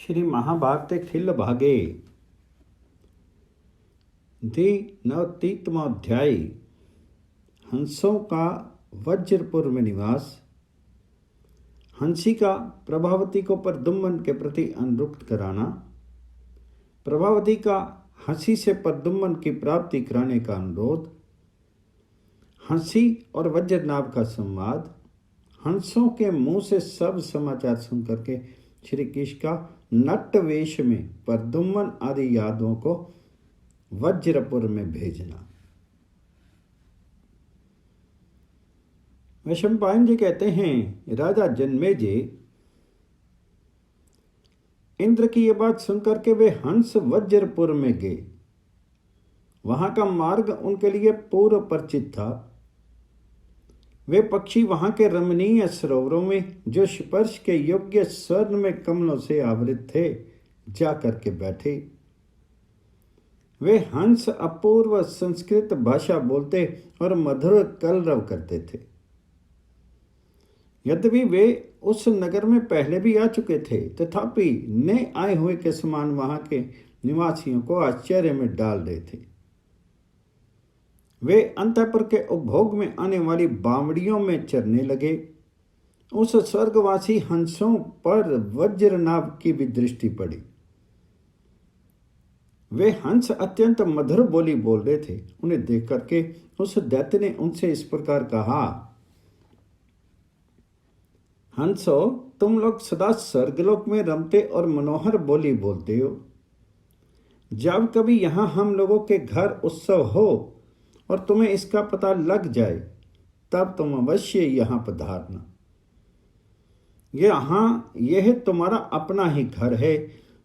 श्री महाभाग ते खिल भागे दी 29वां अध्याय। हंसों का वज्रपुर में निवास। हंसी का प्रभावती को प्रद्युम्न के प्रति अनुरक्त कराना। प्रभावती का हंसी से प्रद्युम्न की प्राप्ति कराने का अनुरोध। हंसी और वज्रनाभ का संवाद। हंसों के मुंह से सब समाचार सुनकर के श्री कृष्ण का नट वेश में प्रद्युम्न आदि यादवों को वज्रपुर में भेजना। वैशंपायन जी कहते हैं, राजा जन्मेजय इंद्र की यह बात सुनकर के वे हंस वज्रपुर में गए। वहां का मार्ग उनके लिए पूर्व परिचित था। वे पक्षी वहां के रमणीय सरोवरों में, जो स्पर्श के योग्य स्वर्ण में कमलों से आवृत थे, जाकर के बैठे। वे हंस अपूर्व संस्कृत भाषा बोलते और मधुर कलरव करते थे। यद्यपि वे उस नगर में पहले भी आ चुके थे, तथापि नए आए हुए के समान वहां के निवासियों को आश्चर्य में डाल रहे थे। वे अंतःपुर के उपभोग में आने वाली बावड़ियों में चरने लगे। उस स्वर्गवासी हंसों पर वज्रनाभ की भी दृष्टि पड़ी। वे हंस अत्यंत मधुर बोली बोल रहे थे। उन्हें देख करके उस दैत्य ने उनसे इस प्रकार कहा, हंसो, तुम लोग सदा स्वर्गलोक में रमते और मनोहर बोली बोलते हो। जब कभी यहां हम लोगों के घर उत्सव हो और तुम्हें इसका पता लग जाए, तब तुम अवश्य यहां पधारना। यह तुम्हारा अपना ही घर है।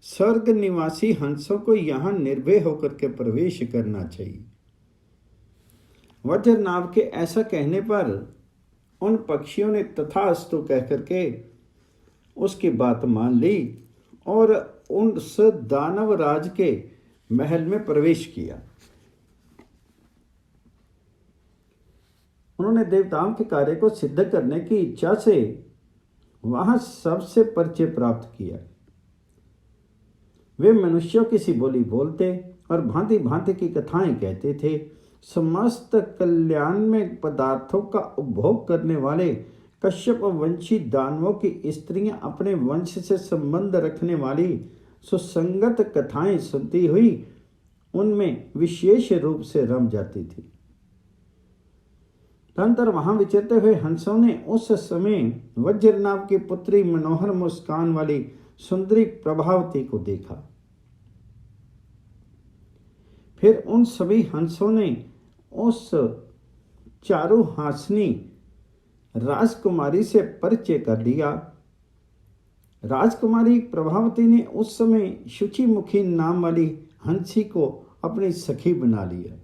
स्वर्ग निवासी हंसों को यहां निर्भय होकर के प्रवेश करना चाहिए। वज्रनाभ के ऐसा कहने पर उन पक्षियों ने तथास्तु कहकर के उसकी बात मान ली और उस दानव राज के महल में प्रवेश किया। उन्होंने देवताओं के कार्य को सिद्ध करने की इच्छा से वहां सबसे परिचय प्राप्त किया। वे मनुष्यों की सी बोली बोलते और भांति भांति की कथाएं कहते थे। समस्त कल्याण में पदार्थों का उपभोग करने वाले कश्यप वंशी दानवों की स्त्रियां अपने वंश से संबंध रखने वाली सुसंगत कथाएं सुनती हुई उनमें विशेष रूप से रम जाती थी। तदनंतर वहां विचरते हुए हंसों ने उस समय वज्रनाभ की पुत्री मनोहर मुस्कान वाली सुंदरी प्रभावती को देखा। फिर उन सभी हंसों ने उस चारुहासनी राजकुमारी से परिचय कर लिया। राजकुमारी प्रभावती ने उस समय शुचिमुखी नाम वाली हंसी को अपनी सखी बना लिया।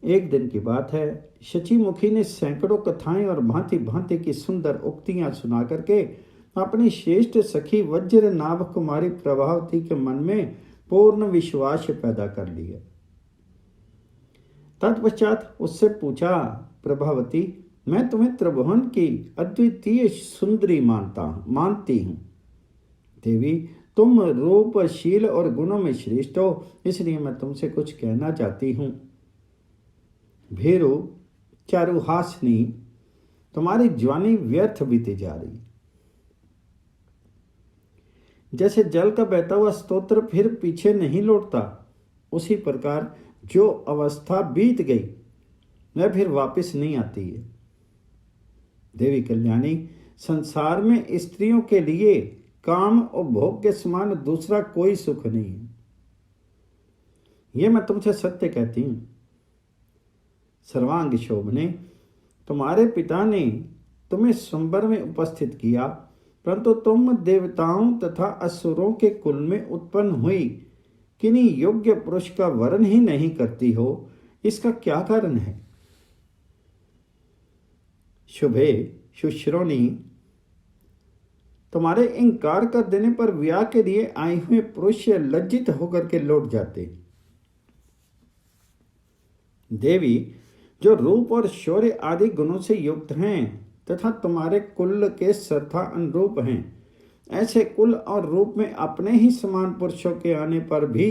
एक दिन की बात है, शचीमुखी ने सैकड़ों कथाएं और भांति भांति की सुंदर उक्तियां सुना करके अपनी श्रेष्ठ सखी वज्रनाभ कुमारी प्रभावती के मन में पूर्ण विश्वास पैदा कर लिया। तत्पश्चात उससे पूछा, प्रभावती, मैं तुम्हें त्रिभुवन की अद्वितीय सुंदरी मानती हूं। देवी, तुम रूप, शील और गुणों में श्रेष्ठ हो, इसलिए मैं तुमसे कुछ कहना चाहती हूं। भीरु, चारुहासनी, तुम्हारी जवानी व्यर्थ बीती जा रही। जैसे जल का बहता हुआ स्तोत्र फिर पीछे नहीं लौटता, उसी प्रकार जो अवस्था बीत गई वह फिर वापस नहीं आती है। देवी कल्याणी, संसार में स्त्रियों के लिए काम और भोग के समान दूसरा कोई सुख नहीं है। यह मैं तुमसे सत्य कहती हूं। सर्वांग शोभने, तुम्हारे पिता ने तुम्हें स्वयंवर में उपस्थित किया, परंतु तुम देवताओं तथा असुरों के कुल में उत्पन्न हुई किन्हीं योग्य पुरुष का वर्ण ही नहीं करती हो। इसका क्या कारण है? शुभे, शुश्रोणी, तुम्हारे इनकार कर देने पर विवाह के लिए आए हुए पुरुष लज्जित होकर के लौट जाते। देवी, जो रूप और शौर्य आदि गुणों से युक्त हैं तथा तुम्हारे कुल के श्रद्धा अनुरूप हैं, ऐसे कुल और रूप में अपने ही समान पुरुषों के आने पर भी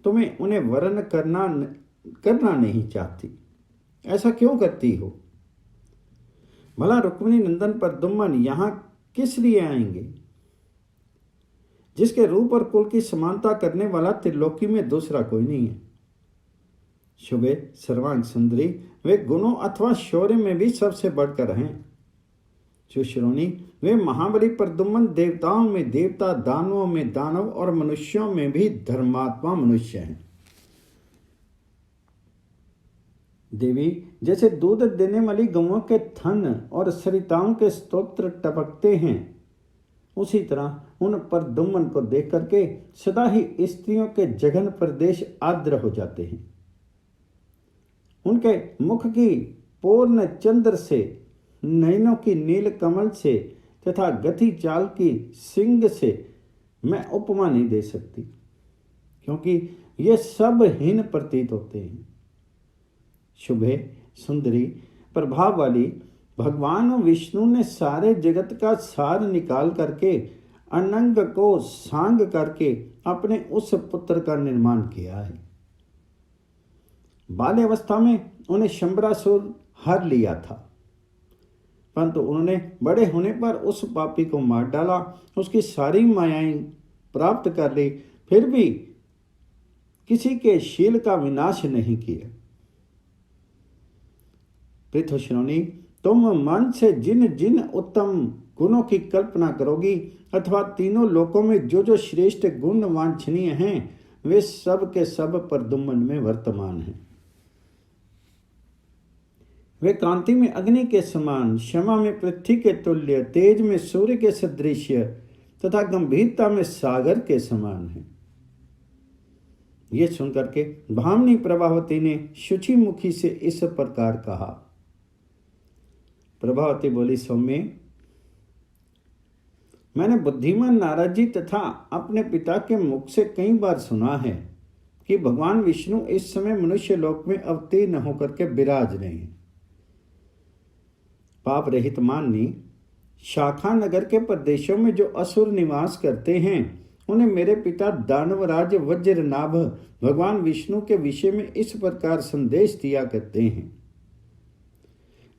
तुम्हें उन्हें वर्ण करना नहीं चाहती। ऐसा क्यों करती हो? भला रुक्मिणी नंदन प्रद्युम्न यहाँ किस लिए आएंगे, जिसके रूप और कुल की समानता करने वाला त्रिलोकी में दूसरा कोई नहीं है। शुभे सर्वांग सुंदरी, वे गुणों अथवा शौर्य में भी सबसे बढ़कर हैं। सुश्रोणी, वे महाबली प्रद्युम्न देवताओं में देवता, दानवों में दानव और मनुष्यों में भी धर्मात्मा मनुष्य हैं। देवी, जैसे दूध देने वाली गौओं के थन और सरिताओं के स्तोत्र टपकते हैं, उसी तरह उन प्रद्युम्न को देख करके सदा ही स्त्रियों के जघन प्रदेश आर्द्र हो जाते हैं। उनके मुख की पूर्ण चंद्र से, नयनों की नील कमल से तथा गति चाल की सिंह से मैं उपमा नहीं दे सकती, क्योंकि ये सब हीन प्रतीत होते हैं। शुभे सुंदरी, प्रभाव वाली, भगवान विष्णु ने सारे जगत का सार निकाल करके अनंग को सांग करके अपने उस पुत्र का निर्माण किया है। बाल्यावस्था में उन्हें शंबरासुर हर लिया था, परंतु उन्होंने बड़े होने पर उस पापी को मार डाला, उसकी सारी मायाएं प्राप्त कर ली, फिर भी किसी के शील का विनाश नहीं किया। पृथुश्रोणी, तुम मन से जिन जिन उत्तम गुणों की कल्पना करोगी अथवा तीनों लोकों में जो जो श्रेष्ठ गुण वांछनीय हैं, वे सब के सब प्रद्युम्न में वर्तमान हैं। वे कांति में अग्नि के समान, क्षमा में पृथ्वी के तुल्य, तेज में सूर्य के सदृश तथा गंभीरता में सागर के समान हैं। ये सुनकर के भामिनी प्रभावती ने शुचि मुखी से इस प्रकार कहा। प्रभावती बोली, सौम्य, मैंने बुद्धिमान नारद जी तथा अपने पिता के मुख से कई बार सुना है कि भगवान विष्णु इस समय मनुष्य लोक में अवतीर्ण होकर के विराज रहे हैं। पाप रहित माननी, शाखा नगर के प्रदेशों में जो असुर निवास करते हैं, उन्हें मेरे पिता दानवराज वज्रनाभ भगवान विष्णु के विषय में इस प्रकार संदेश दिया करते हैं।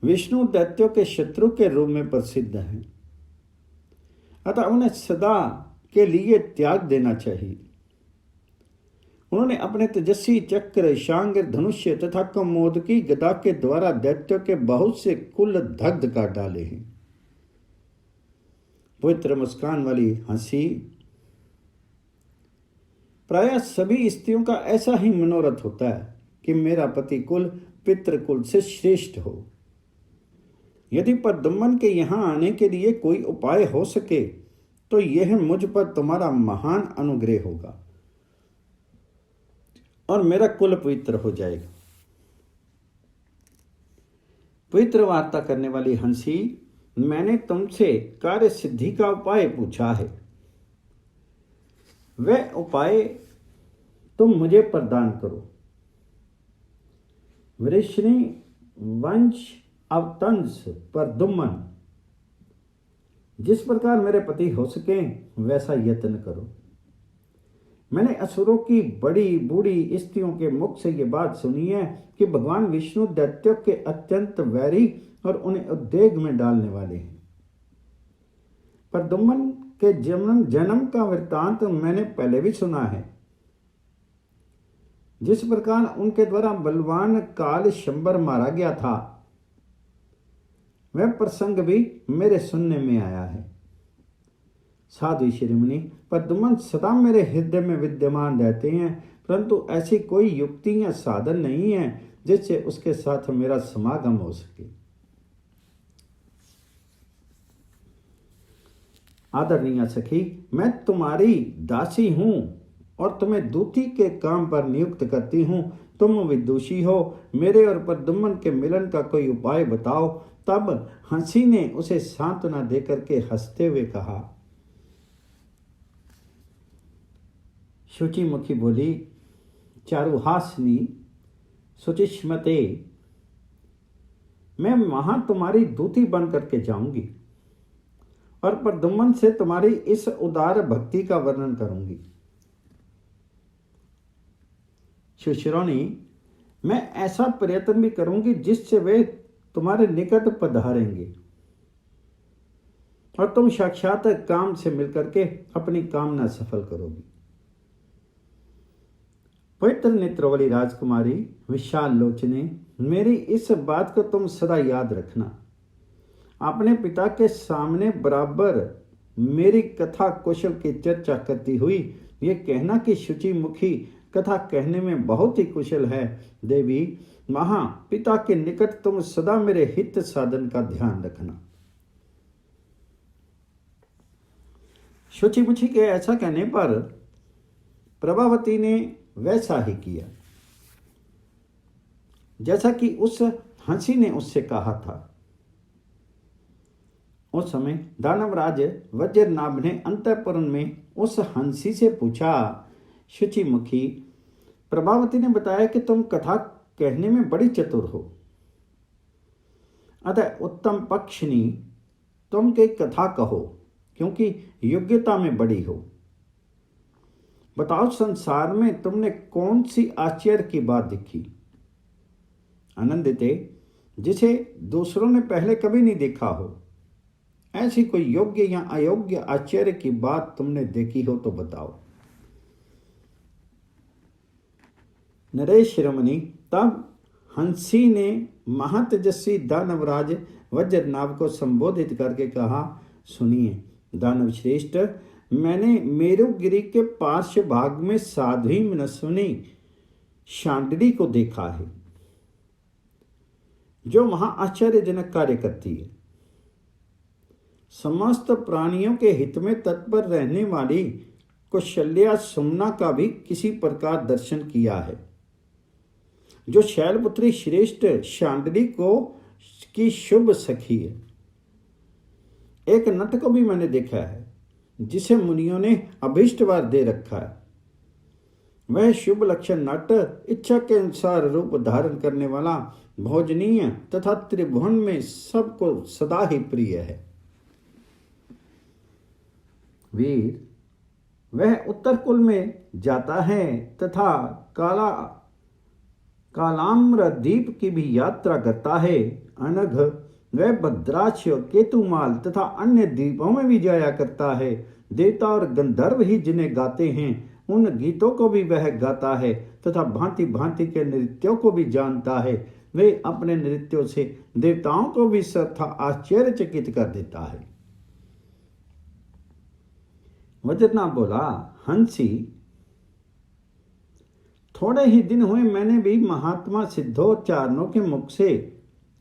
विष्णु दैत्यों के शत्रु के रूप में प्रसिद्ध हैं, अतः उन्हें सदा के लिए त्याग देना चाहिए। उन्होंने अपने तेजस्वी चक्र, शांग, धनुष्य तथा कमोदकी गदा के द्वारा दैत्यों के बहुत से कुल दग्ध कर डाले हैं। पवित्र मुस्कान वाली हंसी, प्रायः सभी स्त्रियों का ऐसा ही मनोरथ होता है कि मेरा पति कुल पितृकुल से श्रेष्ठ हो। यदि प्रद्युम्न के यहाँ आने के लिए कोई उपाय हो सके तो यह मुझ पर तुम्हारा महान अनुग्रह होगा और मेरा कुल पवित्र हो जाएगा। पवित्र वार्ता करने वाली हंसी, मैंने तुमसे कार्य सिद्धि का उपाय पूछा है, वह उपाय तुम मुझे प्रदान करो। वृष्णि वंश अवतंस प्रद्युम्न, जिस प्रकार मेरे पति हो सके वैसा यत्न करो। मैंने असुरों की बड़ी बूढ़ी स्त्रियों के मुख से ये बात सुनी है कि भगवान विष्णु दैत्यों के अत्यंत वैरी और उन्हें उद्वेग में डालने वाले हैं। प्रद्युम्न के जन्म का वृत्तांत मैंने पहले भी सुना है। जिस प्रकार उनके द्वारा बलवान काल शंबर मारा गया था, वह प्रसंग भी मेरे सुनने में आया है। साधु शिरोमणि, प्रद्युम्न सदा मेरे हृदय में विद्यमान रहते हैं, परंतु ऐसी कोई युक्ति या साधन नहीं है जिससे उसके साथ मेरा समागम हो सके। आदरणीय सखी, मैं तुम्हारी दासी हूं और तुम्हें दूती के काम पर नियुक्त करती हूं। तुम विदुषी हो, मेरे और प्रद्युम्न के मिलन का कोई उपाय बताओ। तब हंसी ने उसे सांत्वना देकर के हंसते हुए कहा। शुचि मुखी बोली, चारुहासनी सुचिष्मते, मैं वहां तुम्हारी दूती बन करके जाऊंगी और प्रद्युम्न से तुम्हारी इस उदार भक्ति का वर्णन करूंगी। शिशिरोनी, मैं ऐसा प्रयत्न भी करूंगी जिससे वे तुम्हारे निकट पधारेंगे और तुम साक्षात काम से मिलकर के अपनी कामना सफल करोगी। पवित्र नेत्र वाली राजकुमारी विशाल लोचने, मेरी इस बात को तुम सदा याद रखना। अपने पिता के सामने बराबर मेरी कथा कौशल की चर्चा करती हुई ये कहना कि शुचि मुखी कथा कहने में बहुत ही कुशल है। देवी, वहां पिता के निकट तुम सदा मेरे हित साधन का ध्यान रखना। शुचि मुखी के ऐसा कहने पर प्रभावती ने वैसा ही किया जैसा कि उस हंसी ने उससे कहा था। उस समय दानवराज वज्रनाभ ने अंतःपुर में उस हंसी से पूछा, शुचि मुखी, प्रभावती ने बताया कि तुम कथा कहने में बड़ी चतुर हो, अतः उत्तम पक्षिणी तुम के कथा कहो, क्योंकि योग्यता में बड़ी हो। बताओ, संसार में तुमने कौन सी आश्चर्य की बात देखी? आनंदिते, जिसे दूसरों ने पहले कभी नहीं देखा हो, ऐसी कोई योग्य या अयोग्य आश्चर्य की बात तुमने देखी हो तो बताओ। नरेश शिरोमणि, तब हंसी ने महातेजस्वी दानवराज वज्रनाभ को संबोधित करके कहा, सुनिए दानव श्रेष्ठ, मैंने मेरुगिरी के पार्श्व भाग में साध्वी मनस्विनी शांडिली को देखा है, जो वहां आश्चर्यजनक कार्य करती है। समस्त प्राणियों के हित में तत्पर रहने वाली कौशल्या सुमना का भी किसी प्रकार दर्शन किया है, जो शैलपुत्री श्रेष्ठ शांडिली को की शुभ सखी है। एक नट को भी मैंने देखा है, जिसे मुनियों ने अभीष्ट वर दे रखा है। वह शुभ लक्षण नट इच्छा के अनुसार रूप धारण करने वाला, भोजनीय तथा त्रिभुवन में सबको सदा ही प्रिय है। वीर, वह उत्तर कुल में जाता है तथा कालाम्र द्वीप की भी यात्रा करता है। अनघ, वह भद्राक्ष, केतुमाल तथा अन्य द्वीपों में भी जाया करता है। देवता और गंधर्व ही जिन्हें गाते हैं, उन गीतों को भी वह गाता है तथा भांति भांति के नृत्यों को भी जानता है। वे अपने नृत्यों से देवताओं को भी सर्वथा आश्चर्यचकित कर देता है। वज्रनाभ बोला, हंसी, थोड़े ही दिन हुए मैंने भी महात्मा सिद्धोच्चारणों के मुख से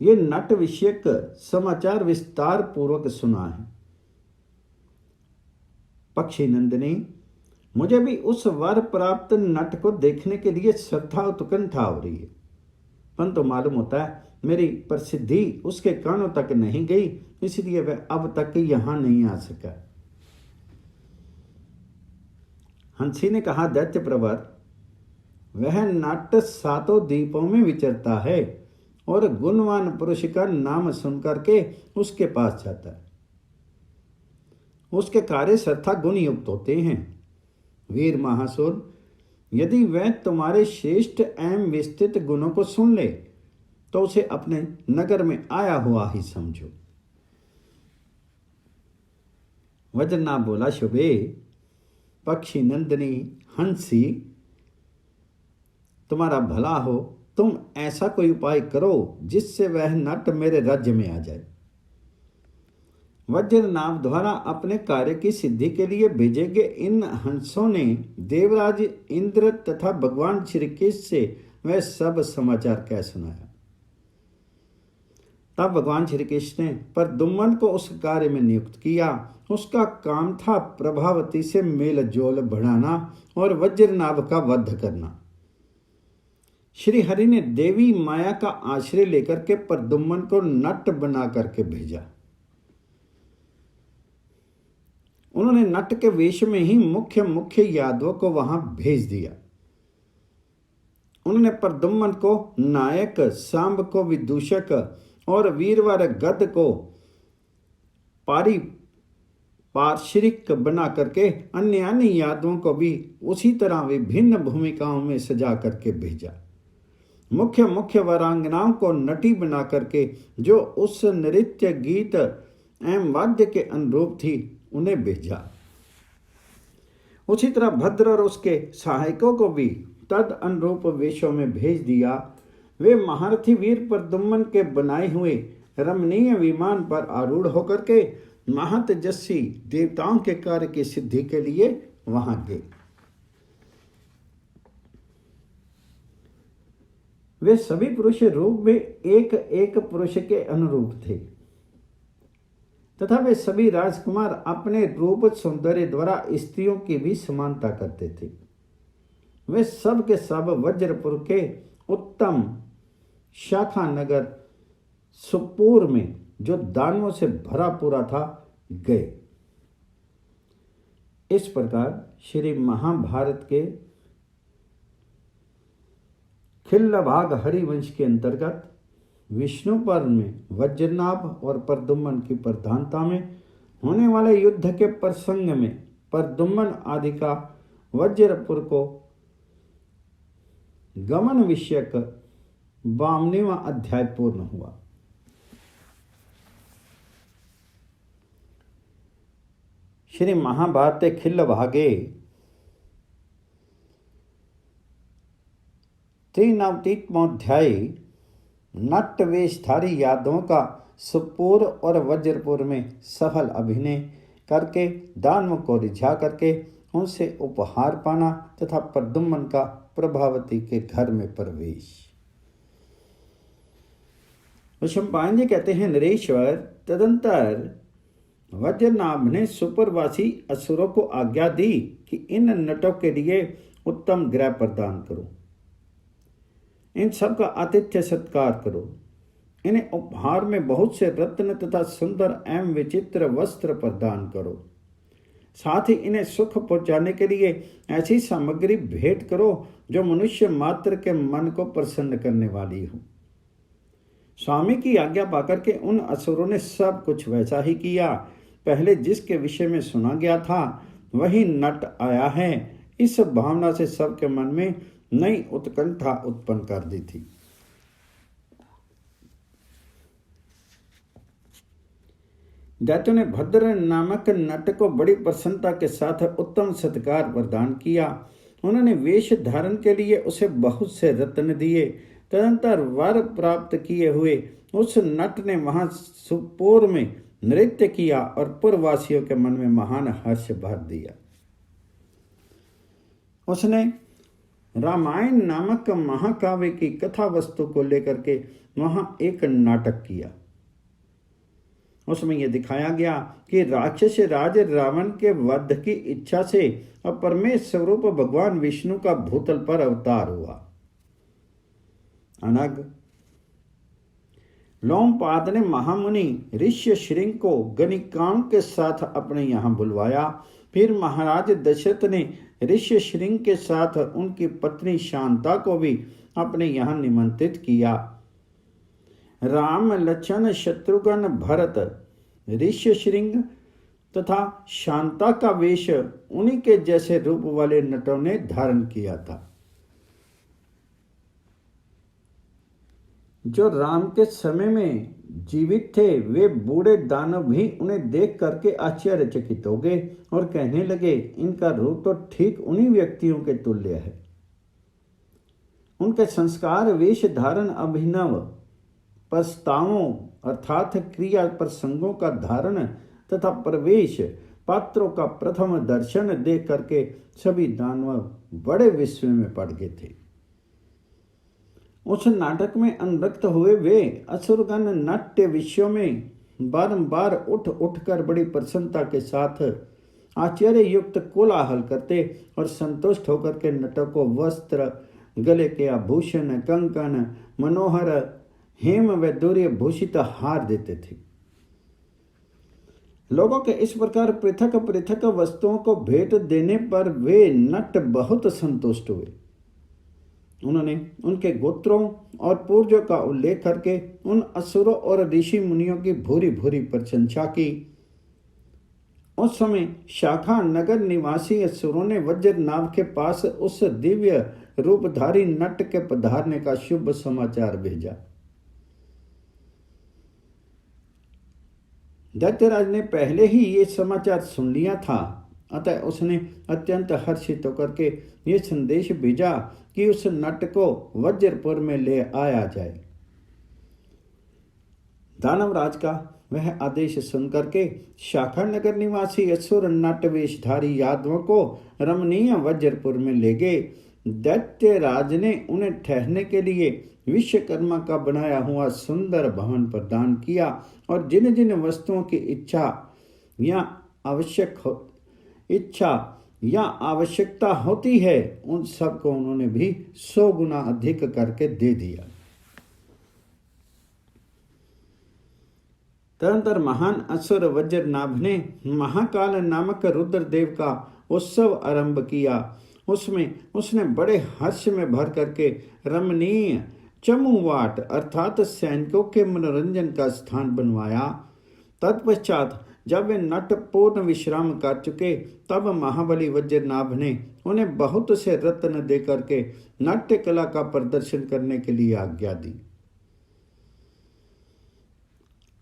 ये नट विषयक समाचार विस्तार पूर्वक सुना है। पक्षी नंदिनी, मुझे भी उस वर प्राप्त नट को देखने के लिए श्रद्धा उत्कंठा हो रही है, परंतु मालूम होता है मेरी प्रसिद्धि उसके कानों तक नहीं गई, इसलिए वह अब तक यहां नहीं आ सका। हंसी ने कहा, दैत्य प्रवर, वह नट सातों द्वीपों में विचरता है और गुणवान पुरुष का नाम सुनकर के उसके पास जाता है। उसके कार्य सर्था गुण युक्त होते हैं। वीर महासुर, यदि वह तुम्हारे श्रेष्ठ एवं विस्तृत गुणों को सुन ले तो उसे अपने नगर में आया हुआ ही समझो। वज्रनाभ बोला, शुभे पक्षी नंदिनी हंसी, तुम्हारा भला हो, तुम ऐसा कोई उपाय करो जिससे वह नट मेरे राज्य में आ जाए। वज्रनाभ द्वारा अपने कार्य की सिद्धि के लिए भेजे गए इन हंसों ने देवराज इंद्र तथा भगवान श्री कृष्ण से वह सब समाचार कह सुनाया। तब भगवान श्री कृष्ण ने प्रद्युम्न को उस कार्य में नियुक्त किया। उसका काम था प्रभावती से मेल जोल बढ़ाना और वज्रनाभ का वध करना। श्री हरि ने देवी माया का आश्रय लेकर के प्रद्युम्न को नट बना करके भेजा। उन्होंने नट के वेश में ही मुख्य यादवों को वहां भेज दिया। उन्होंने प्रद्युम्न को नायक, सांब को विदूषक और वीरवर गद को पार्श्विक बना करके अन्य अन्य यादवों को भी उसी तरह विभिन्न भूमिकाओं में सजा करके भेजा। मुख्य मुख्य वीरांगनाओं को नटी बना करके जो उस नृत्य गीत एवं वाद्य के अनुरूप थी उन्हें भेजा। उसी तरह भद्र और उसके सहायकों को भी तद अनुरूप वेशों में भेज दिया। वे महारथी वीर प्रद्युम्न के बनाए हुए रमणीय विमान पर आरूढ़ होकर के महतजस्वी देवताओं के कार्य की सिद्धि के लिए वहां गए। वे सभी पुरुष रूप में एक एक पुरुष के अनुरूप थे तथा वे सभी राजकुमार अपने रूप सौंदर्य द्वारा स्त्रियों की भी समानता करते थे। वे सब के सब वज्रपुर के उत्तम शाखा नगर सुपुर में जो दानवों से भरा पूरा था गए। इस प्रकार श्री महाभारत के खिल्लभाग हरिवंश के अंतर्गत विष्णु पर्व में वज्रनाभ और प्रद्युम्न की प्रधानता में होने वाले युद्ध के प्रसंग में प्रद्युम्न आदि का वज्रपुर को गमन विषयक 52वां अध्याय पूर्ण हुआ। श्री महाभारते खिल्लभागे 93वां नट्टवेशधारी यादवों का सुपुर और वज्रपुर में सफल अभिनय करके दानवों को रिझा करके उनसे उपहार पाना तथा प्रद्युम्न का प्रभावती के घर में प्रवेश। विषमपायन जी कहते हैं, नरेश्वर, तदंतर वज्रनाभ ने सुपुरवासी असुरों को आज्ञा दी कि इन नटों के लिए उत्तम गृह प्रदान करो, इन सब का आतिथ्य सत्कार करो, इन्हें उपहार में बहुत से रत्न तथा सुंदर एवं विचित्र वस्त्र प्रदान करो, साथ ही इन्हें सुख पहुंचाने के लिए ऐसी सामग्री भेंट करो जो मनुष्य मात्र के मन को प्रसन्न करने वाली हो। स्वामी की आज्ञा पाकर के उन असुरों ने सब कुछ वैसा ही किया। पहले जिसके विषय में सुना गया था वही नट आया है, इस भावना से सबके मन में नई उत्कंठा उत्पन्न कर दी थी। दैत्यों ने भद्र नामक नट को बड़ी प्रसन्नता के साथ उत्तम सत्कार प्रदान किया। उन्होंने वेश धारण के लिए उसे बहुत से रत्न दिए। तदंतर वर प्राप्त किए हुए उस नट ने वहां सुपुर में नृत्य किया और पुरवासियों के मन में महान हर्ष भर दिया। उसने रामायण नामक महाकाव्य की कथा वस्तु को लेकर के वहां एक नाटक किया। उसमें यह दिखाया गया कि राक्षस राज रावण के वध की इच्छा से अपरमेश स्वरूप भगवान विष्णु का भूतल पर अवतार हुआ। अनग लोमपाद ने महामुनि ऋष्य श्रृंग को गणिकाओं के साथ अपने यहां बुलवाया। फिर महाराज दशरथ ने ऋष्य श्रृंग के साथ उनकी पत्नी शांता को भी अपने यहां निमंत्रित किया। राम, लक्ष्मण, शत्रुघ्न, भरत, ऋष्य श्रृंग तथा शांता का वेश उन्हीं के जैसे रूप वाले नटों ने धारण किया था। जो राम के समय में जीवित थे वे बूढ़े दानव भी उन्हें देख करके आश्चर्यचकित हो गए और कहने लगे, इनका रूप तो ठीक उन्हीं व्यक्तियों के तुल्य है। उनके संस्कार, वेश धारण, अभिनव प्रस्तावों अर्थात क्रिया प्रसंगों का धारण तथा प्रवेश, पात्रों का प्रथम दर्शन देख करके सभी दानव बड़े विस्मय में पड़ गए थे। उस नाटक में अनुरक्त हुए वे असुरगण नाट्य विषयों में बारंबार उठ उठकर बड़ी प्रसन्नता के साथ आश्चर्य युक्त कोलाहल करते और संतुष्ट होकर के नटों को वस्त्र, गले के आभूषण, कंकन, मनोहर हेम व दूर्य भूषित हार देते थे। लोगों के इस प्रकार पृथक पृथक वस्तुओं को भेंट देने पर वे नट बहुत संतुष्ट हुए। उन्होंने उनके गोत्रों और पूर्वजों का उल्लेख करके उन असुरों और ऋषि मुनियों की भूरी भूरी प्रशंसा की उस समय शाखा नगर निवासी असुरों ने वज्रनाभ के पास उस दिव्य रूपधारी नट के पधारने का शुभ समाचार भेजा। दैत्यराज ने पहले ही ये समाचार सुन लिया था, अतः उसने अत्यंत हर्षित होकर के ये संदेश भेजा कि उस नट को वज्रपुर में ले आया जाए। दानवराज का वह आदेश सुनकर के शाखा नगर निवासी असुर नट वेशधारी यादवों को रमणीय वज्रपुर में ले गए। दैत्यराज ने उन्हें ठहरने के लिए विश्वकर्मा का बनाया हुआ सुंदर भवन प्रदान किया और जिन जिन वस्तुओं की इच्छा या आवश्यकता होती है उन सब को उन्होंने भी 100 गुना अधिक करके दे दिया। तदंतर महान असुर वज्रनाभ ने महाकाल नामक रुद्रदेव का उत्सव आरंभ किया। उसमें उसने बड़े हर्ष में भर करके रमणीय चमुवाट अर्थात सैनिकों के मनोरंजन का स्थान बनवाया। तत्पश्चात जब वे नट पूर्ण विश्राम कर चुके तब महाबली वज्रनाभ ने उन्हें बहुत से रत्न दे करके नाट्य कला का प्रदर्शन करने के लिए आज्ञा दी।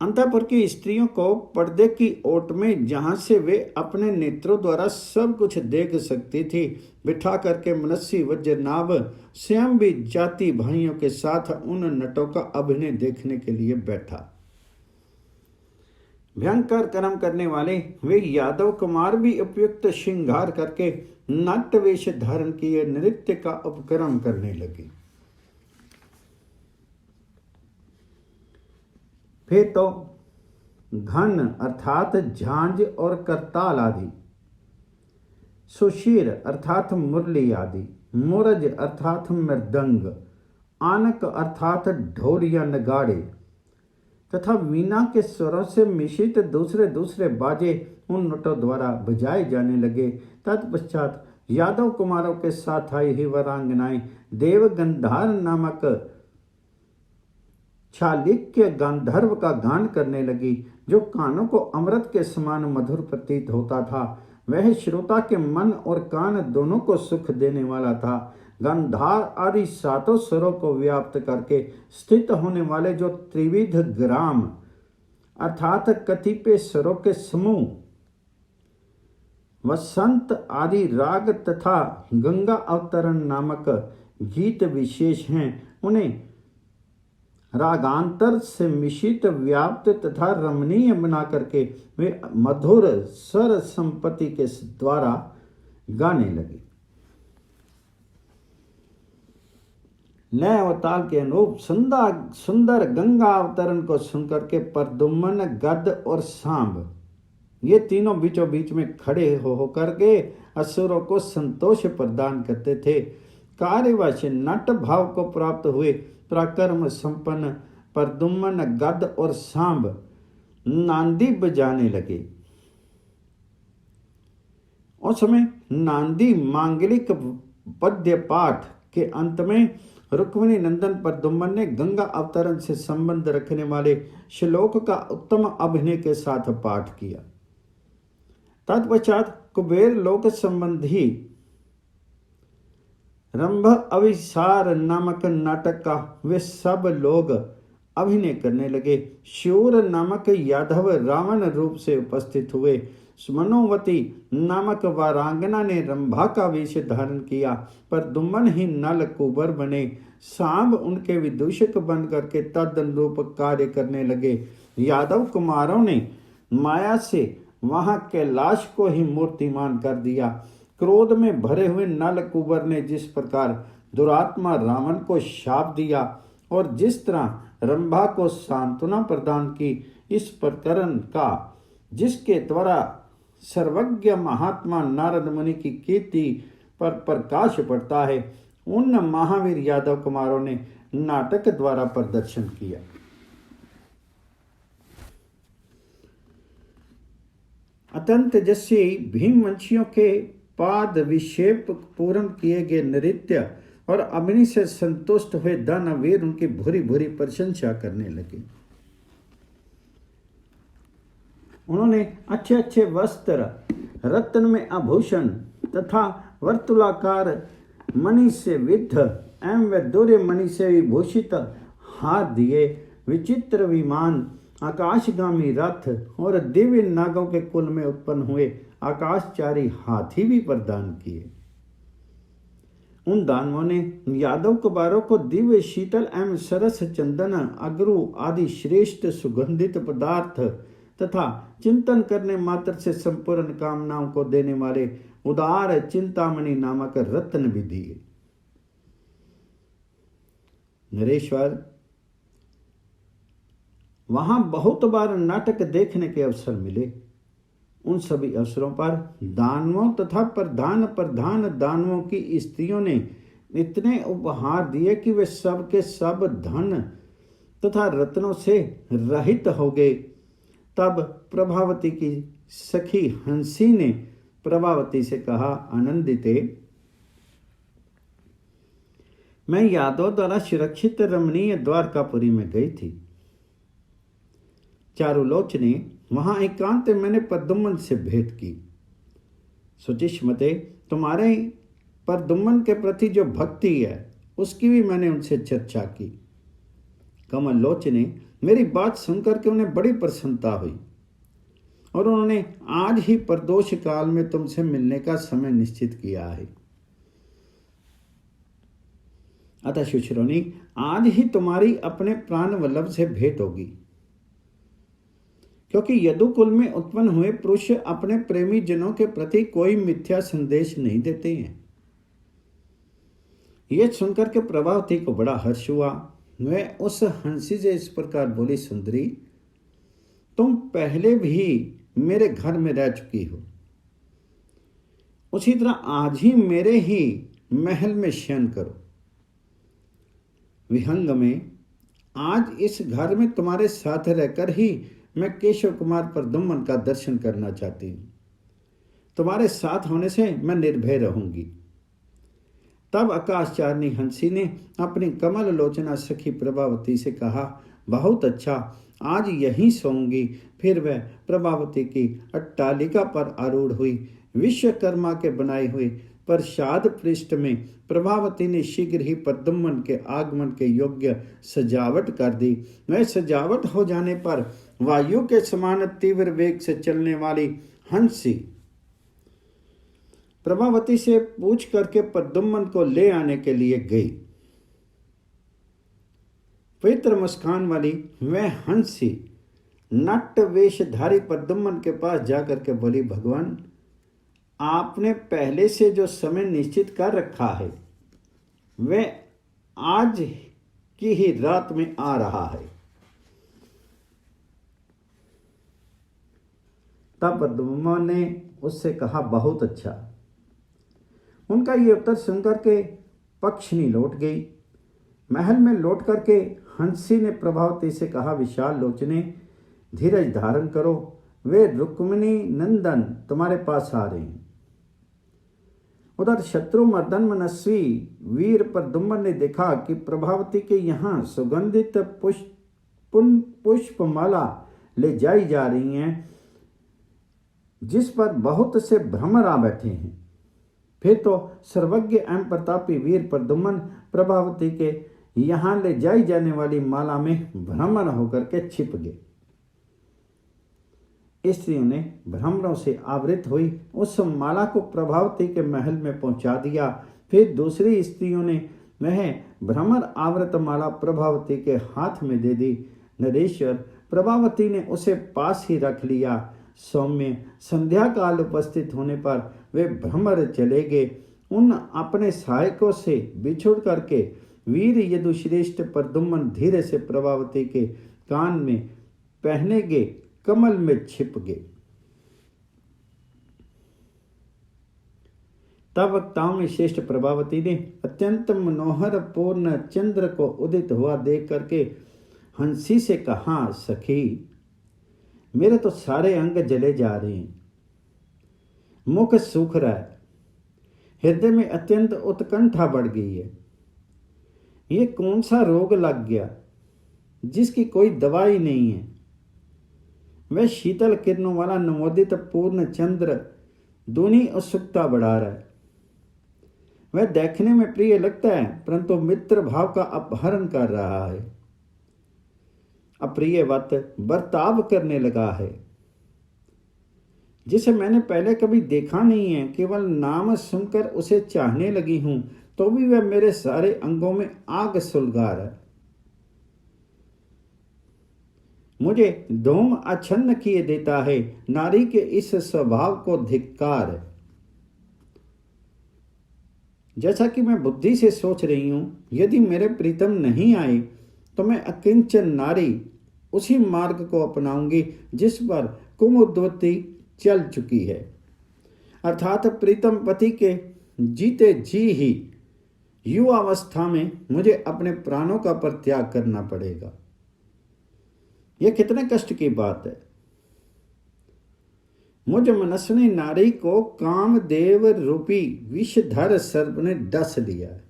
अंतःपुर की स्त्रियों को पर्दे की ओट में, जहां से वे अपने नेत्रों द्वारा सब कुछ देख सकती थी, बिठा करके मनस्वी वज्रनाभ स्वयं भी जाति भाइयों के साथ उन नटों का अभिनय देखने के लिए बैठा। भयंकर कर्म करने वाले वे यादव कुमार भी उपयुक्त श्रृंगार करके नाट्य वेश धारण किए नृत्य का उपक्रम करने लगे। फिर तो घन अर्थात झांझ और करताल आदि, सुशीर अर्थात मुरली आदि, मुरज अर्थात मृदंग, आनक अर्थात ढोल या नगाड़े तथा वीणा के स्वरों से मिश्रित दूसरे दूसरे बाजे उन नटों द्वारा बजाए जाने लगे। तत्पश्चात यादव कुमारों के साथ आई ही वरांगनाएं देव गंधार नामक चालिक्य गांधर्व का गान करने लगी, जो कानों को अमृत के समान मधुर प्रतीत होता था। वह श्रोता के मन और कान दोनों को सुख देने वाला था। गांधार आदि 7 स्वरों को व्याप्त करके स्थित होने वाले जो त्रिविध ग्राम अर्थात कतिपय स्वरों के समूह, वसंत आदि राग तथा गंगा अवतरण नामक गीत विशेष हैं, उन्हें रागांतर से मिश्रित व्याप्त तथा रमणीय बना करके वे मधुर स्वर संपत्ति के द्वारा गाने लगे। लय और ताल के अनुरूप सुंदर गंगा अवतरण को सुनकर के प्रद्युम्न, गद और सांब ये तीनों बीचों बीच में खड़े होकर के असुरों को संतोष प्रदान करते थे। कार्यवश नट भाव को प्राप्त हुए पराक्रम संपन्न प्रद्युम्न, गद और सांब नांदी बजाने लगे। उस समय नांदी मांगलिक पद्य पाठ के अंत में रुक्मिणी नंदन प्रद्युम्न ने गंगा अवतरण से संबंध रखने वाले श्लोक का उत्तम अभिनय के साथ पाठ किया। तत्पश्चात कुबेर लोक संबंधी रंभ अभिसार नामक नाटक का वे सब लोग अभिनय करने लगे। शूर नामक यादव रावण रूप से उपस्थित हुए। मनोवती नामक वारांगना ने रंभा का वेश धारण किया, पर दुम्मन ही नल कुबर बने। सांब उनके विदूषक बन करके तदनुरूप कार्य करने लगे। यादव कुमारों ने माया से वहां कैलाश को ही मूर्तिमान कर दिया। क्रोध में भरे हुए नल कुबर ने जिस प्रकार दुरात्मा रावण को शाप दिया और जिस तरह रंभा को सांत्वना प्रदान की, इस प्रकरण का जिसके द्वारा सर्वज्ञ महात्मा नारद मुनि की कीर्ति पर प्रकाश पड़ता है, उन महावीर यादव कुमारों ने नाटक द्वारा प्रदर्शन किया। अत्यंत तेजस्वी भीमवंशियों के पाद विक्षेप पूर्ण किए गए नृत्य और अग्नि से संतुष्ट हुए दानवीर उनकी भूरी भूरी प्रशंसा करने लगे। उन्होंने अच्छे अच्छे वस्त्र, रत्न में आभूषण तथा वर्तुलाकार मणि से विद्ध एवं वैदूर्य मणि से विभूषित हाथ दिए, विचित्र विमान, आकाशगामी रथ और दिव्य नागों के कुल में उत्पन्न हुए आकाशचारी हाथी भी प्रदान किए। उन दानवों ने यादव कुमारों को दिव्य शीतल एवं सरस चंदन, अगरू आदि श्रेष्ठ सुगंधित पदार्थ तथा चिंतन करने मात्र से संपूर्ण कामनाओं को देने वाले उदार चिंतामणि नामक रत्न भी दिए। नरेश्वर, वहां बहुत बार नाटक देखने के अवसर मिले। उन सभी अवसरों पर दानवों तथा प्रधान दानवों की स्त्रियों ने इतने उपहार दिए कि वे सब के सब धन तथा रत्नों से रहित हो गए। तब प्रभावती की सखी हंसी ने प्रभावती से कहा, आनंदिते, मैं यादव द्वारा सुरक्षित रमणीय द्वारकापुरी में गई थी। चारुलोचने, वहां एकांत मैंने प्रद्युम्न से भेंट की। सुचिष्मते, तुम्हारे प्रद्युम्न के प्रति जो भक्ति है उसकी भी मैंने उनसे चर्चा की। कमल लोचने, मेरी बात सुनकर के उन्हें बड़ी प्रसन्नता हुई और उन्होंने आज ही प्रदोष काल में तुमसे मिलने का समय निश्चित किया है। अतः सुश्रोणी, आज ही तुम्हारी अपने प्राण वल्लभ से भेंट होगी, क्योंकि यदुकुल में उत्पन्न हुए पुरुष अपने प्रेमी जनों के प्रति कोई मिथ्या संदेश नहीं देते हैं। यह सुनकर के प्रभावती को बड़ा हर्ष हुआ। वह उस हंसी से इस प्रकार बोली, सुंदरी, तुम पहले भी मेरे घर में रह चुकी हो, उसी तरह आज ही मेरे ही महल में शयन करो। विहंग में आज इस घर में तुम्हारे साथ रहकर ही मैं केशव कुमार प्रद्युम्न का दर्शन करना चाहती हूं। तुम्हारे साथ होने से मैं निर्भय रहूंगी। तब आकाशचारिणी हंसी ने अपनी कमल लोचना सखी प्रभावती से कहा, बहुत अच्छा, आज यहीं सोऊंगी। फिर वह प्रभावती की अट्टालिका पर आरूढ़ हुई। विश्वकर्मा के बनाए हुए प्रसाद पृष्ठ में प्रभावती ने शीघ्र ही प्रद्युम्न के आगमन के योग्य सजावट कर दी। वह सजावट हो जाने पर वायु के समान तीव्र वेग से चलने वाली हंसी प्रभावती से पूछ करके प्रद्युम्न को ले आने के लिए गई। पवित्र मुस्कान वाली वह हंसी नट वेशधारी प्रद्युम्न के पास जाकर के बोली, भगवान, आपने पहले से जो समय निश्चित कर रखा है वह आज की ही रात में आ रहा है। तब प्रद्युम्न ने उससे कहा, बहुत अच्छा। उनका ये उत्तर सुनकर के पक्षिणी लौट गई। महल में लौट करके हंसी ने प्रभावती से कहा, विशाल लोचने, धीरज धारण करो, वे रुक्मिणी नंदन तुम्हारे पास आ रहे हैं। उधर शत्रु मर्दन मनस्वी वीर प्रद्युम्न ने देखा कि प्रभावती के यहाँ सुगंधित पुष्पमाला ले जाई जा रही हैं, जिस पर बहुत से भ्रमर आ बैठे हैं। फिर तो सर्वज्ञ एवं प्रतापी वीर प्रद्युम्न प्रभावती के यहाँ ले जाई जाने वाली माला में भ्रमर होकर के छिप गए। स्त्रियों ने भ्रमरों से आवृत हुई उस माला को प्रभावती के महल में पहुंचा दिया। फिर दूसरी स्त्रियों ने वह भ्रमर आवृत माला प्रभावती के हाथ में दे दी। नरेश्वर, प्रभावती ने उसे पास ही रख लिया। सौम्य संध्या काल उपस्थित होने पर वे भ्रमर चले गए। उन अपने सहायकों से बिछुड़ करके वीर यदुश्रेष्ठ प्रद्युम्न धीरे से प्रभावती के कान में पहने गए कमल में छिप गए। तब वक्ताओं में श्रेष्ठ प्रभावती ने अत्यंत मनोहर पूर्ण चंद्र को उदित हुआ देख करके हंसी से कहा, सखी, मेरे तो सारे अंग जले जा रहे हैं, मुख सूख रहा है, हृदय में अत्यंत उत्कंठा बढ़ गई है। ये कौन सा रोग लग गया जिसकी कोई दवाई नहीं है। वह शीतल किरणों वाला नवोदित पूर्ण चंद्र दूनी उत्सुकता बढ़ा रहा है। वह देखने में प्रिय लगता है, परंतु मित्र भाव का अपहरण कर रहा है, अप्रियवत बर्ताव करने लगा है, जिसे मैंने पहले कभी देखा नहीं है। केवल नाम सुनकर उसे चाहने लगी हूं, तो भी वह मेरे सारे अंगों में आग सुलगा रहा है। मुझे धूम आच्छन्न किए देता है। नारी के इस स्वभाव को धिक्कार है। जैसा कि मैं बुद्धि से सोच रही हूं, यदि मेरे प्रीतम नहीं आए तो मैं अकिंचन नारी उसी मार्ग को अपनाऊंगी जिस पर कुमुद्वती चल चुकी है, अर्थात प्रीतम पति के जीते जी ही युवावस्था में मुझे अपने प्राणों का परित्याग करना पड़ेगा। यह कितने कष्ट की बात है। मुझ मनस्विनी नारी को कामदेव रूपी विषधर सर्प ने डस लिया है,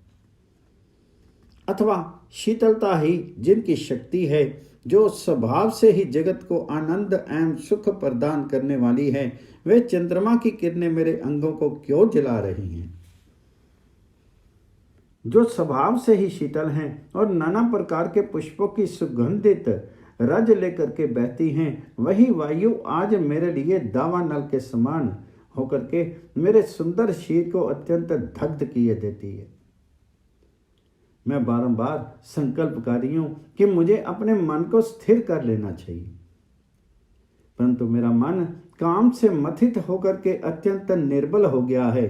अथवा शीतलता ही जिनकी शक्ति है, जो स्वभाव से ही जगत को आनंद एवं सुख प्रदान करने वाली है, वे चंद्रमा की किरणें मेरे अंगों को क्यों जला रही हैं? जो स्वभाव से ही शीतल हैं और नाना प्रकार के पुष्पों की सुगंधित रज लेकर के बहती हैं, वही वायु आज मेरे लिए दावानल के समान होकर के मेरे सुंदर शरीर को अत्यंत दग्ध किए देती है। मैं बारंबार संकल्पकारी हूं कि मुझे अपने मन को स्थिर कर लेना चाहिए, परंतु मेरा मन काम से मथित होकर के अत्यंत निर्बल हो गया है,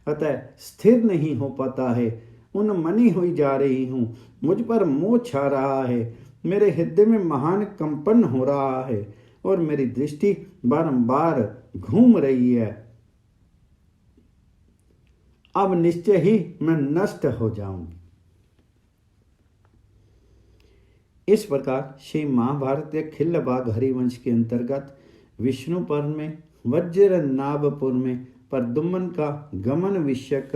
अतः स्थिर नहीं हो पाता है। उन्मनी हुई जा रही हूं, मुझ पर मोह छा रहा है, मेरे हृदय में महान कंपन हो रहा है और मेरी दृष्टि बारंबार घूम रही है। अब निश्चय ही मैं नष्ट हो जाऊंगी। इस प्रकार श्री महाभारत के खिल्लबाग हरिवंश के अंतर्गत विष्णुपुर में वज्र नाभपुर में प्रद्युम्न का गमन विषयक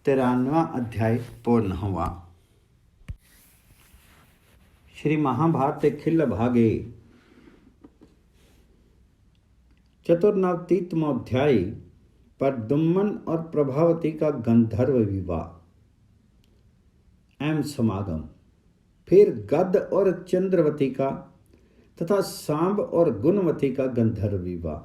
93वां अध्याय पूर्ण हुआ। श्री महाभारत खिल्लभागे चतुर्नवतितमोऽध्याय प्रद्युम्न और प्रभावती का गंधर्व विवाह एवं समागम। फिर गद और चंद्रवती का तथा सांब और गुणवती का गंधर्व विवाह।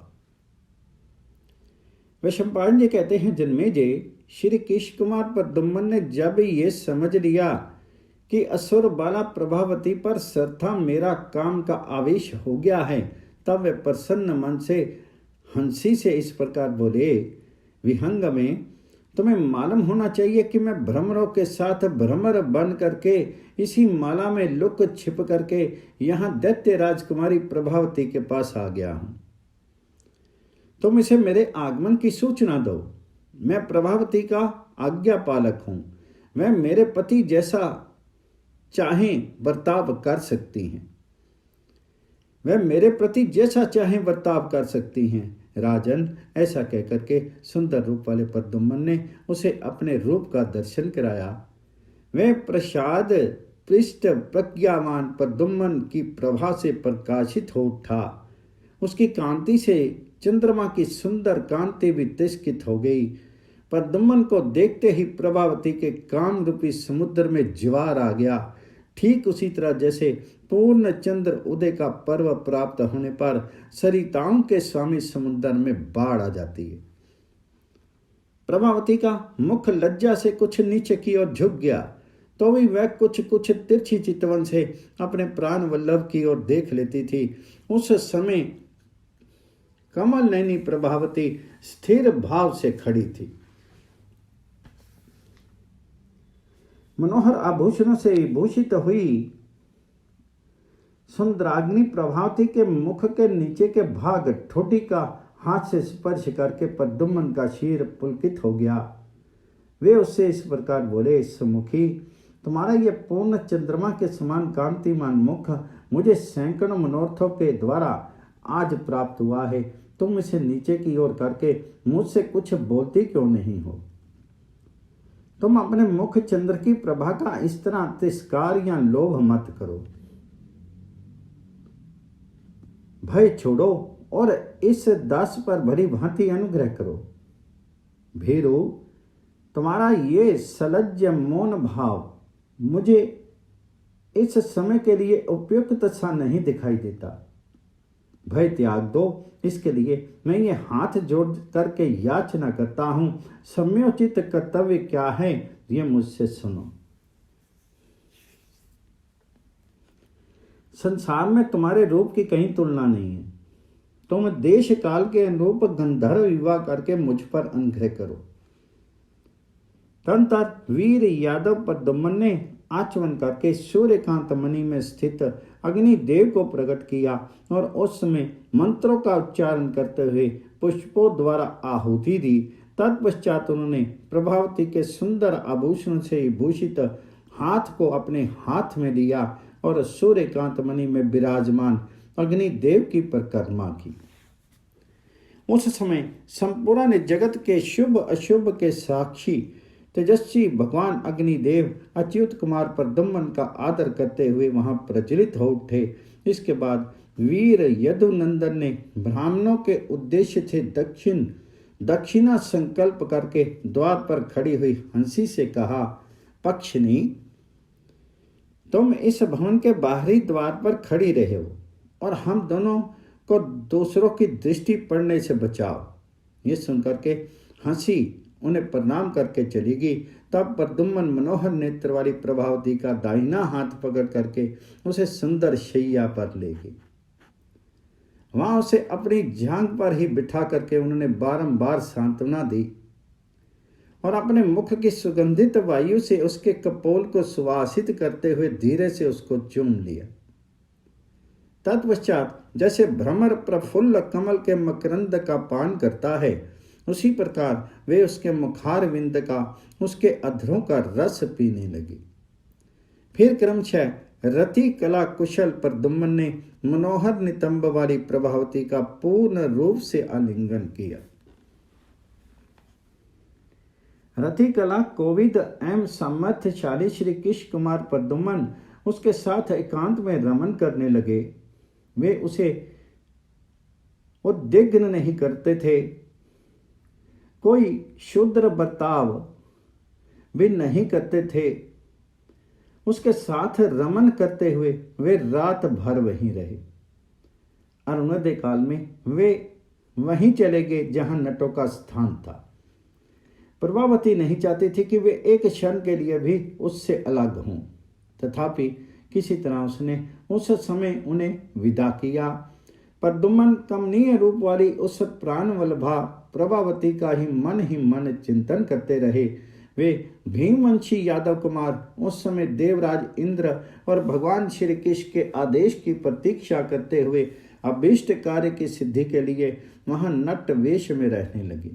वैशंपायन जी कहते हैं, जन्मेजय, श्री कृष्ण कुमार प्रद्युम्न ने जब ये समझ लिया कि असुर बाला प्रभावती पर सर्था मेरा काम का आवेश हो गया है, तब वे प्रसन्न मन से हंसी से इस प्रकार बोले, विहंग में तुम्हें मालूम होना चाहिए कि मैं भ्रमरों के साथ भ्रमर बन करके इसी माला में लुक छिप करके यहाँ दैत्य राजकुमारी प्रभावती के पास आ गया हूं। तुम इसे मेरे आगमन की सूचना दो। मैं प्रभावती का आज्ञा पालक हूं। वह मेरे पति जैसा चाहें बर्ताव कर सकती हैं। वह मेरे प्रति जैसा चाहें बर्ताव कर सकती हैं। राजन, ऐसा कहकर के सुंदर रूप वाले प्रद्युम्न ने उसे अपने रूप का दर्शन कराया। वह प्रसाद पृष्ठ प्रज्ञावान प्रद्युम्न की प्रभा से प्रकाशित हो उठा। उसकी कांति से चंद्रमा की सुंदर कांति भी तिष्ठित हो गई। प्रद्युम्न को देखते ही प्रभावती के काम रूपी समुद्र में ज्वार आ गया। ठीक उसी तरह जैसे पूर्ण चंद्र उदय का पर्व प्राप्त होने पर सरिताओं के स्वामी समुद्र में बाढ़ आ जाती है। प्रभावती का मुख लज्जा से कुछ नीचे की ओर झुक गया, तो भी वह कुछ तिरछी चितवन से अपने प्राण वल्लभ की ओर देख लेती थी। उस समय कमल नैनी प्रभावती स्थिर भाव से खड़ी थी। मनोहर आभूषणों से भूषित हुई सुंदराग्नि प्रभावती के मुख के नीचे के भाग ठोटी का हाथ से स्पर्श करके प्रद्युम्न का शीर पुलकित हो गया। वे उससे इस प्रकार बोले, सुमुखी, तुम्हारा यह पूर्ण चंद्रमा के समान कांतिमान मुख मुझे सैकड़ों मनोरथों के द्वारा आज प्राप्त हुआ है। तुम इसे नीचे की ओर करके मुझसे कुछ बोलती क्यों नहीं हो? तुम अपने मुख चंद्र की प्रभा का इस तरह तिरस्कार या लोभ मत करो। भय छोड़ो और इस दास पर भली भांति अनुग्रह करो। भीरु, तुम्हारा ये सलज्ज मौन भाव मुझे इस समय के लिए उपयुक्त सा नहीं दिखाई देता। भय त्याग दो, इसके लिए मैं ये हाथ जोड़ करके याचना करता हूं। सम्योचित कर्तव्य क्या है, ये मुझसे सुनो। संसार में तुम्हारे रूप की कहीं तुलना नहीं है। तुम देश काल के अनुरूप गंधर्व विवाह करके मुझ पर अनुग्रह करो। तदंतर वीर यादव प्रद्युम्न ने आचमन करके सूर्यकांत मणि में स्थित अग्निदेव को प्रकट किया और उस समय मंत्रों का उच्चारण करते हुए पुष्पों द्वारा आहुति दी। तत्पश्चात उन्होंने प्रभावती के सुंदर आभूषण से भूषित हाथ को अपने हाथ में लिया और सूर्यकांत मणि में विराजमान अग्निदेव की परिक्रमा की। उस समय संपूर्ण जगत के शुभ अशुभ के साक्षी तेजस्वी भगवान अग्निदेव अच्युत कुमार प्रद्युम्न का आदर करते हुए वहां प्रज्वलित हो उठे। इसके बाद वीर यदुनंदन ने ब्राह्मणों के उद्देश्य से दक्षिणा संकल्प करके द्वार पर खड़ी हुई हंसी से कहा, पक्षिणी, तुम इस भवन के बाहरी द्वार पर खड़ी रहे हो और हम दोनों को दूसरों की दृष्टि पड़ने से बचाओ। ये सुनकर के हंसी उन्हें प्रणाम करके चली गई। तब प्रद्युम्न मनोहर नेत्र वाली प्रभावती का दाहिना हाथ पकड़ करके उसे सुंदर शैया पर ले गई। वहां उसे अपनी जांघ पर ही बिठा करके उन्होंने बारंबार सांत्वना दी और अपने मुख की सुगंधित वायु से उसके कपोल को सुवासित करते हुए धीरे से उसको चूम लिया। तत्पश्चात जैसे भ्रमर प्रफुल्ल कमल के मकरंद का पान करता है, उसी प्रकार वे उसके मुखार विंद का, उसके अधरों का रस पीने लगी। फिर क्रमशः रति कला कुशल प्रद्युम्न ने मनोहर नितंब वाली प्रभावती का पूर्ण रूप से आलिंगन किया। रति कला कोविद एवं सामर्थ्यशाली श्री कृष्ण कुमार प्रद्युम्न उसके साथ एकांत में रमन करने लगे। वे उसे उद्विग्न नहीं करते थे, कोई क्षुद्र बर्ताव भी नहीं करते थे। उसके साथ रमन करते हुए वे रात भर वहीं रहे। अरुणोदय काल में वे वहीं चले गए जहां नटों का स्थान था। प्रभावती नहीं चाहती थी कि वे एक क्षण के लिए भी उससे अलग हों, तथापि किसी तरह उसने उस समय उन्हें विदा किया। प्रद्युम्न कमनीय रूप वाली उस प्राणवल्लभा प्रभावती का ही मन चिंतन करते रहे। वे भीमवंशी यादव कुमार उस समय देवराज इंद्र और भगवान श्री कृष्ण के आदेश की प्रतीक्षा करते हुए अभीष्ट कार्य की सिद्धि के लिए वहां नट वेश में रहने लगे।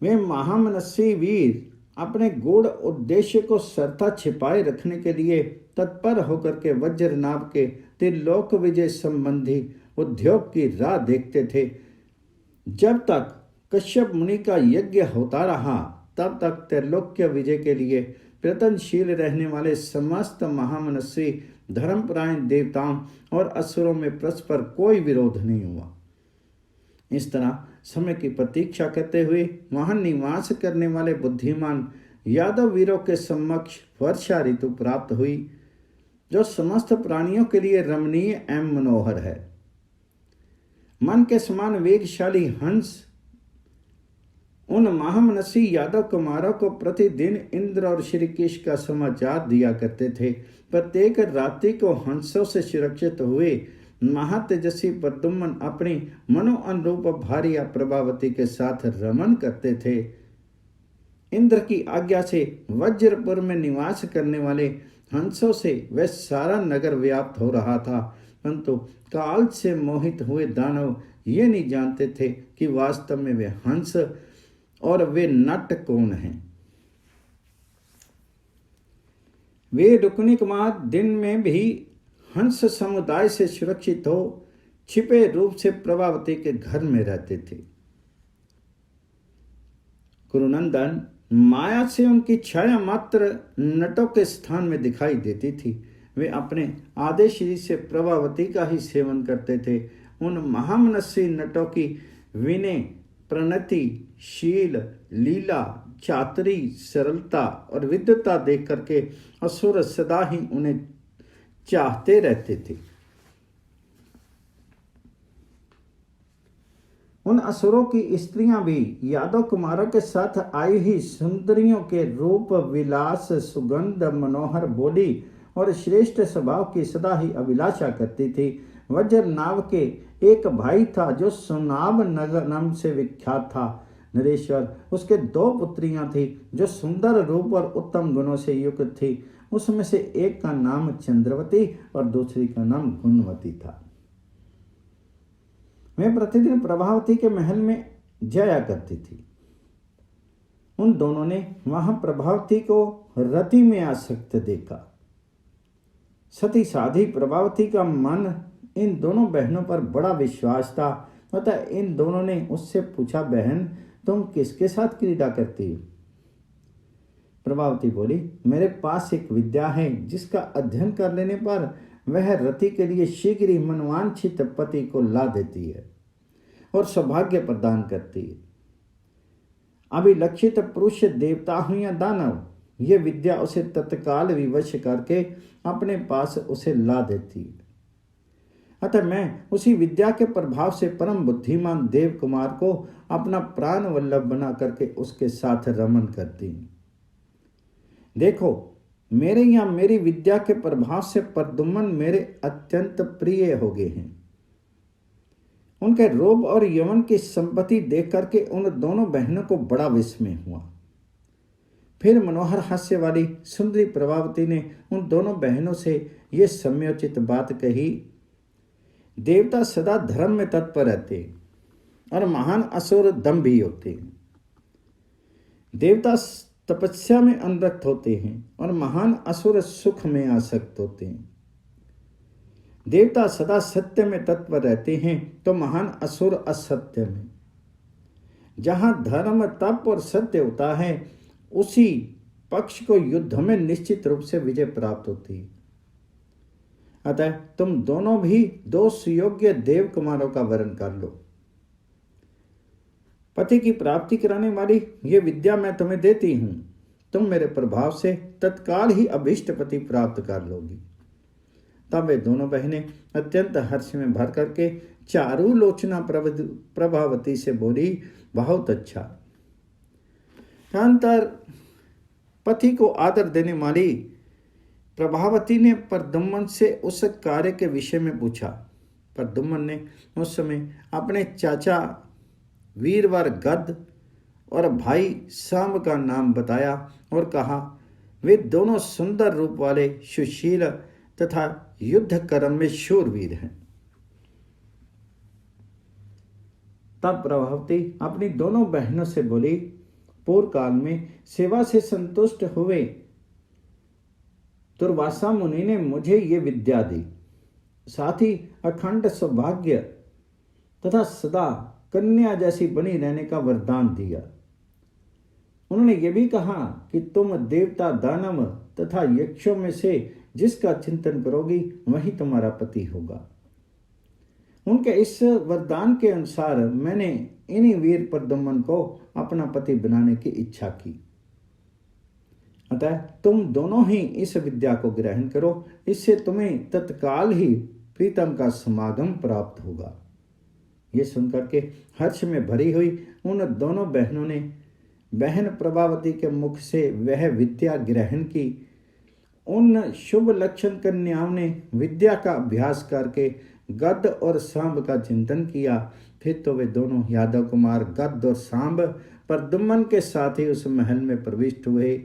वे महामनस्वी वीर अपने गूढ़ उद्देश्य को सरता छिपाए रखने के लिए तत्पर होकर के वज्रनाभ के त्रिलोक विजय संबंधी उद्योग की राह देखते थे। जब तक कश्यप मुनि का यज्ञ होता रहा, तब तक त्रिलोक्य विजय के लिए प्रयत्नशील रहने वाले समस्त महामनस्वी धर्मपरायण देवताओं और असुरों में परस्पर कोई विरोध नहीं हुआ। इस तरह समय की प्रतीक्षा करते हुए वहां निवास करने वाले बुद्धिमान यादव वीरों के समक्ष वर्षा ऋतु प्राप्त हुई, जो समस्त प्राणियों के लिए रमणीय एवं मनोहर है। मन के समान वेगशाली हंस उन महामनस्वी यादव कुमारों को प्रतिदिन इंद्र और श्री कृष्ण का समाचार दिया करते थे। प्रत्येक रात्रि को हंसों से सुरक्षित हुए महातेजस्वी प्रद्युम्न अपनी मनो अनुरूप भार्या प्रभावती के साथ रमन करते थे। इंद्र की आज्ञा से वज्रपुर में निवास करने वाले हंसों से वह सारा नगर व्याप्त हो रहा था, परंतु काल से मोहित हुए दानव ये नहीं जानते थे कि वास्तव में वे हंस और वे नट कौन हैं। वे रुक्मिणी कुमार दिन में भी हंस समुदाय से सुरक्षित हो छिपे रूप से प्रभावती के घर में रहते थे। कुरुनंदन माया से उनकी छाया मात्र नटों के स्थान में दिखाई देती थी। वे अपने आधे शरीर से प्रभावती का ही सेवन करते थे। उन महामनस्वी नटों की विनय, प्रणति, शील, लीला, चातुरी, सरलता और विद्वता देख करके असुर सदा ही उन्हें चाहते रहते थे। उन असुरों की स्त्रियां भी यादव कुमारों के साथ आई ही सुंदरियों के रूप, विलास, सुगंध, मनोहर बोली और श्रेष्ठ स्वभाव की सदा ही अभिलाषा करती थी। वज्र नाव के एक भाई था जो सुनाब नगर नाम से विख्यात था। नरेश्वर, उसके 2 पुत्रियां थी जो सुंदर रूप और उत्तम गुणों से युक्त थी। उसमें से एक का नाम चंद्रवती और दूसरी का नाम गुणवती था। वे प्रतिदिन प्रभावती के महल में जाया करती थी। उन दोनों ने वहां प्रभावती को रति में आसक्त देखा। सती साधी प्रभावती का मन इन दोनों बहनों पर बड़ा विश्वास था। अतः इन दोनों ने उससे पूछा, बहन तुम किसके साथ क्रीड़ा करती हो? प्रभावती बोली, मेरे पास एक विद्या है जिसका अध्ययन कर लेने पर वह रति के लिए शीघ्र ही मनवांछित पति को ला देती है और सौभाग्य प्रदान करती है। अभिलक्षित पुरुष, देवता हो या दानव, ये विद्या उसे तत्काल विवश करके अपने पास उसे ला देती है। अतः मैं उसी विद्या के प्रभाव से परम बुद्धिमान देव कुमार को अपना प्राण वल्लभ बना करके उसके साथ रमन करती हूँ। देखो, मेरे या मेरी विद्या के प्रभाव से प्रद्युम्न मेरे अत्यंत प्रिय हो गए हैं। उनके रूप और यौवन की संपत्ति देख करके उन दोनों बहनों को बड़ा विस्मय हुआ। फिर मनोहर हास्य वाली सुंदरी प्रभावती ने उन दोनों बहनों से ये सम्योचित बात कही, देवता सदा धर्म में तत्पर रहते और महान असुर दंभी होते हैं। देवता तपस्या में अनुरक्त होते हैं और महान असुर सुख में आसक्त होते हैं। देवता सदा सत्य में तत्पर रहते हैं तो महान असुर असत्य में। जहां धर्म, तप और सत्य होता है उसी पक्ष को युद्ध में निश्चित रूप से विजय प्राप्त होती है। अतः तुम दोनों भी 2 सुयोग्य देव कुमारों का वरण कर लो। पति की प्राप्ति कराने वाली ये विद्या मैं तुम्हें देती हूं। तुम मेरे प्रभाव से तत्काल ही अभीष्ट पति प्राप्त कर लोगी। तब वे दोनों बहनें अत्यंत हर्ष में भर करके चारू लोचना प्रभावती से बोली, बहुत अच्छा। अंतर पति को आदर देने वाली प्रभावती ने प्रद्युम्न से उस कार्य के विषय में पूछा। प्रद्युम्न ने उस समय अपने चाचा वीरवर गद और भाई सांब का नाम बताया और कहा, वे दोनों सुंदर रूप वाले, सुशील तथा युद्ध कर्म में शूरवीर हैं। तब प्रभावती अपनी दोनों बहनों से बोली, पूर्व काल में सेवा से संतुष्ट हुए दुर्वासा मुनि ने मुझे ये विद्या दी, साथ ही अखंड सौभाग्य तथा सदा कन्या जैसी बनी रहने का वरदान दिया। उन्होंने ये भी कहा कि तुम देवता, दानव तथा यक्षों में से जिसका चिंतन करोगी वही तुम्हारा पति होगा। उनके इस वरदान के अनुसार मैंने इन्हीं वीर प्रद्युम्न को अपना पति बनाने की इच्छा की। अतः तुम दोनों ही इस विद्या को ग्रहण करो, इससे तुम्हें तत्काल ही प्रीतम का समागम प्राप्त होगा। ये सुनकर के हर्ष में भरी हुई उन दोनों बहनों ने बहन प्रभावती के मुख से वह विद्या ग्रहण की। उन शुभ लक्षण कन्याओं ने विद्या का अभ्यास करके गद और सांब का चिंतन किया। फिर तो वे दोनों यादव कुमार गद और सांब प्रद्युम्न के साथ ही उस महल में प्रविष्ट हुए।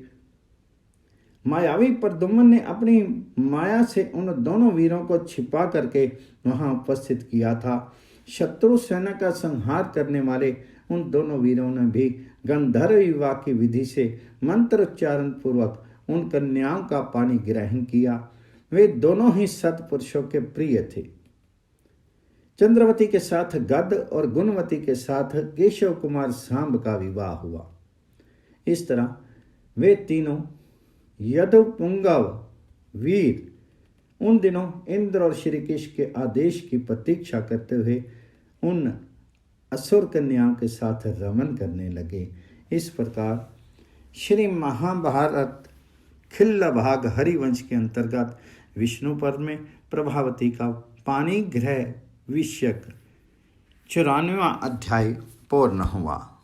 मायावी प्रद्युम्न ने अपनी माया से उन दोनों वीरों को छिपा करके वहां उपस्थित किया था। शत्रु सेना का संहार करने वाले उन दोनों वीरों ने भी गंधर्व विवाह की विधि से मंत्रोच्चारण पूर्वक उन कन्याओं का पानी ग्रहण किया। वे दोनों ही सत्पुरुषों के प्रिय थे। चंद्रवती के साथ गद और गुणवती के साथ केशव कुमार सांब का विवाह हुआ। इस तरह वे तीनों यदुपुंगव वीर उन दिनों इंद्र और श्री कृष्ण के आदेश की प्रतीक्षा करते हुए उन असुर कन्याओं के साथ रमन करने लगे। इस प्रकार श्री महाभारत खिल्ल भाग हरिवंश के अंतर्गत विष्णु पर्व में प्रभावती का पानी ग्रह विषयक 94वां अध्याय पूर्ण हुआ।